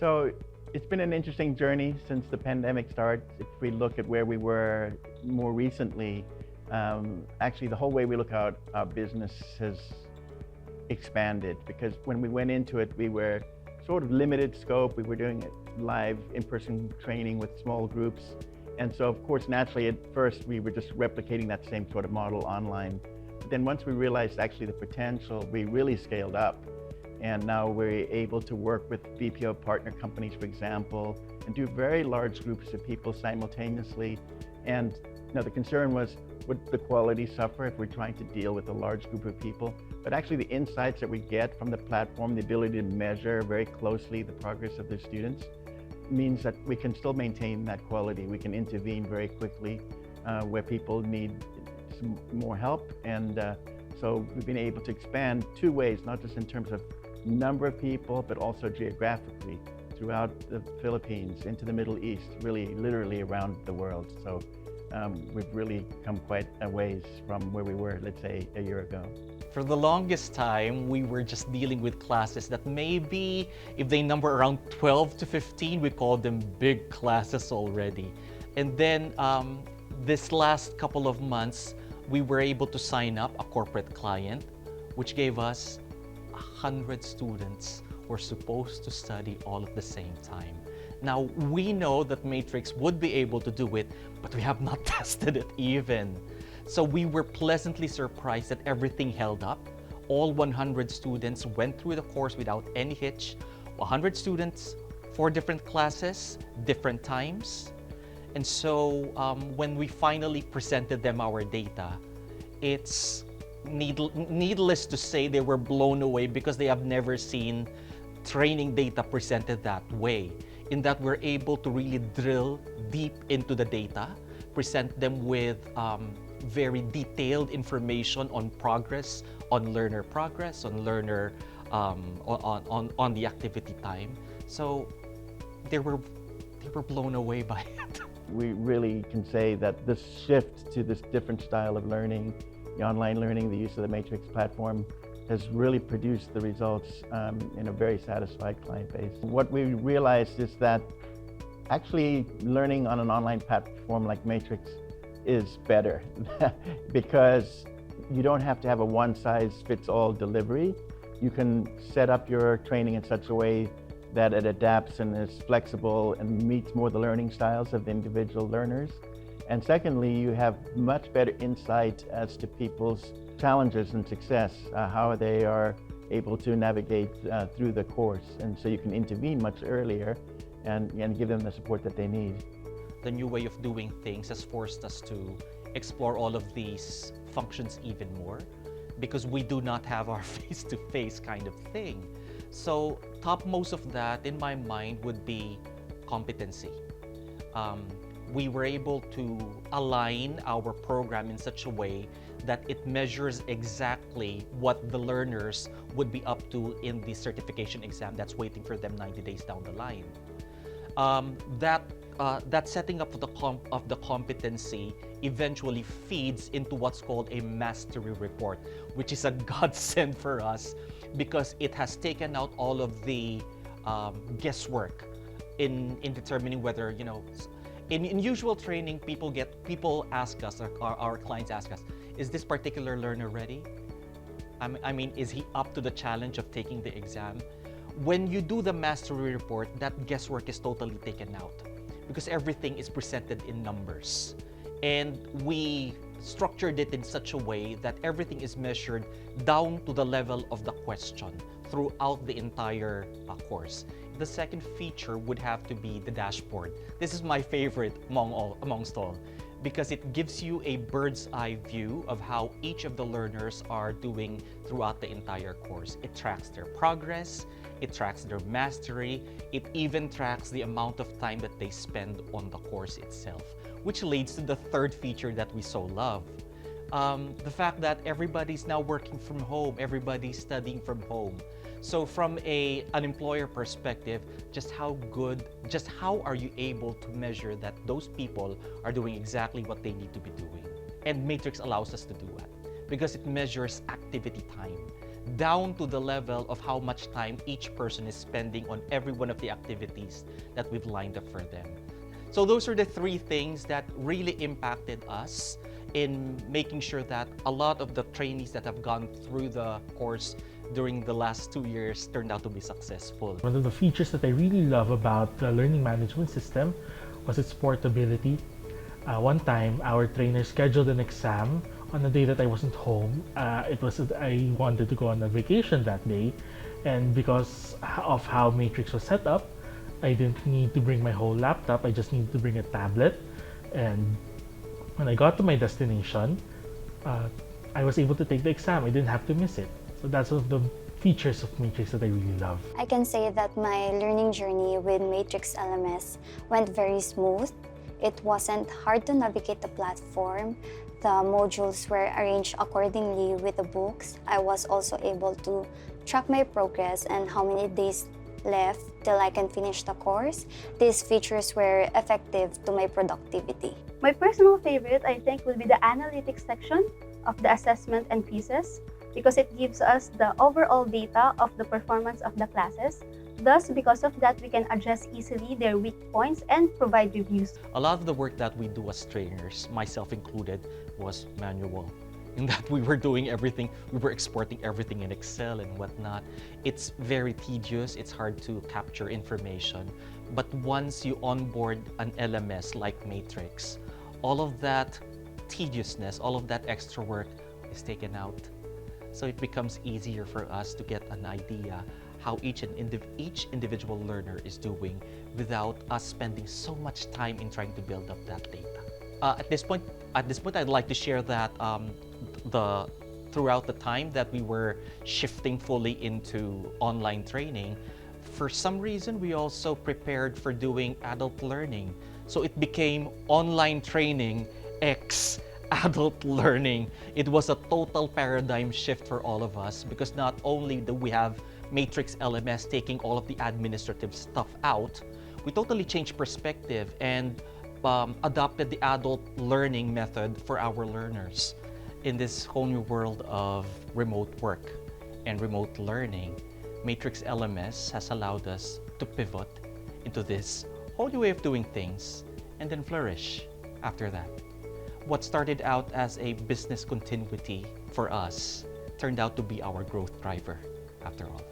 So it's been an interesting journey since the pandemic started. If we look at where we were more recently, actually the whole way we look at our business has expanded, because when we went into it, we were sort of limited scope. We were doing it live in-person training with small groups. And so of course, naturally at first we were just replicating that same sort of model online. But then once we realized actually the potential, we really scaled up. And now we're able to work with BPO partner companies, for example, and do very large groups of people simultaneously. And the concern was, would the quality suffer if we're trying to deal with a large group of people? But actually the insights that we get from the platform, the ability to measure very closely the progress of the students, means that we can still maintain that quality. We can intervene very quickly where people need some more help. And so we've been able to expand two ways, not just in terms of number of people, but also geographically throughout the Philippines, into the Middle East, really literally around the world. So we've really come quite a ways from where we were, let's say, a year ago. For the longest time, we were just dealing with classes that maybe if they number around 12 to 15, we call them big classes already. And then this last couple of months, we were able to sign up a corporate client, which gave us 100 students who are supposed to study all at the same time. Now, we know that Matrix would be able to do it, but we have not tested it even. So we were pleasantly surprised that everything held up. All 100 students went through the course without any hitch. 100 students, 4 different classes, different times. And so when we finally presented them our data, it's needless to say, they were blown away because they have never seen training data presented that way. In that we're able to really drill deep into the data, present them with very detailed information on progress, on learner progress, on learner on the activity time. So they were blown away by it. We really can say that this shift to this different style of learning, the online learning, the use of the Matrix platform, has really produced the results in a very satisfied client base. What we realized is that actually learning on an online platform like Matrix is better because you don't have to have a one-size-fits-all delivery. You can set up your training in such a way that it adapts and is flexible and meets more the learning styles of the individual learners. And secondly, you have much better insight as to people's challenges and success, how they are able to navigate through the course. And so you can intervene much earlier and give them the support that they need. The new way of doing things has forced us to explore all of these functions even more because we do not have our face-to-face kind of thing. So topmost of that in my mind would be competency. We were able to align our program in such a way that it measures exactly what the learners would be up to in the certification exam that's waiting for them 90 days down the line. That setting up of the competency eventually feeds into what's called a mastery report, which is a godsend for us because it has taken out all of the guesswork in determining whether, in usual training, people ask us, our clients ask us, is this particular learner ready? I mean, is he up to the challenge of taking the exam? When you do the mastery report, that guesswork is totally taken out because everything is presented in numbers. And we structured it in such a way that everything is measured down to the level of the question throughout the entire course. The second feature would have to be the dashboard. This is my favorite amongst all because it gives you a bird's eye view of how each of the learners are doing throughout the entire course. It tracks their progress, it tracks their mastery, it even tracks the amount of time that they spend on the course itself, which leads to the third feature that we so love. The fact that everybody's now working from home, everybody's studying from home. So from an employer perspective, just how are you able to measure that those people are doing exactly what they need to be doing? And Matrix allows us to do that because it measures activity time down to the level of how much time each person is spending on every one of the activities that we've lined up for them. So those are the three things that really impacted us in making sure that a lot of the trainees that have gone through the course during the last 2 years turned out to be successful. One of the features that I really love about the learning management system was its portability. One time, our trainer scheduled an exam on the day that I wasn't home. I wanted to go on a vacation that day, and because of how Matrix was set up, I didn't need to bring my whole laptop. I just needed to bring a tablet, and when I got to my destination, I was able to take the exam. I didn't have to miss it. So that's one of the features of Matrix that I really love. I can say that my learning journey with Matrix LMS went very smooth. It wasn't hard to navigate the platform. The modules were arranged accordingly with the books. I was also able to track my progress and how many days left till I can finish the course. These features were effective to my productivity. My personal favorite, I think, will be the analytics section of the assessment and quizzes, because it gives us the overall data of the performance of the classes. Thus, because of that, we can address easily their weak points and provide reviews. A lot of the work that we do as trainers, myself included, was manual. In that we were doing everything, we were exporting everything in Excel and whatnot. It's very tedious, it's hard to capture information. But once you onboard an LMS like Matrix, all of that tediousness, all of that extra work is taken out. So it becomes easier for us to get an idea how each individual learner is doing without us spending so much time in trying to build up that data. At this point, I'd like to share that throughout the time that we were shifting fully into online training, for some reason we also prepared for doing adult learning. So it became online training x adult learning. It was a total paradigm shift for all of us, because not only do we have Matrix LMS taking all of the administrative stuff out, we totally changed perspective and adopted the adult learning method for our learners. In this whole new world of remote work and remote learning, Matrix LMS has allowed us to pivot into this whole new way of doing things and then flourish after that. What started out as a business continuity for us turned out to be our growth driver after all.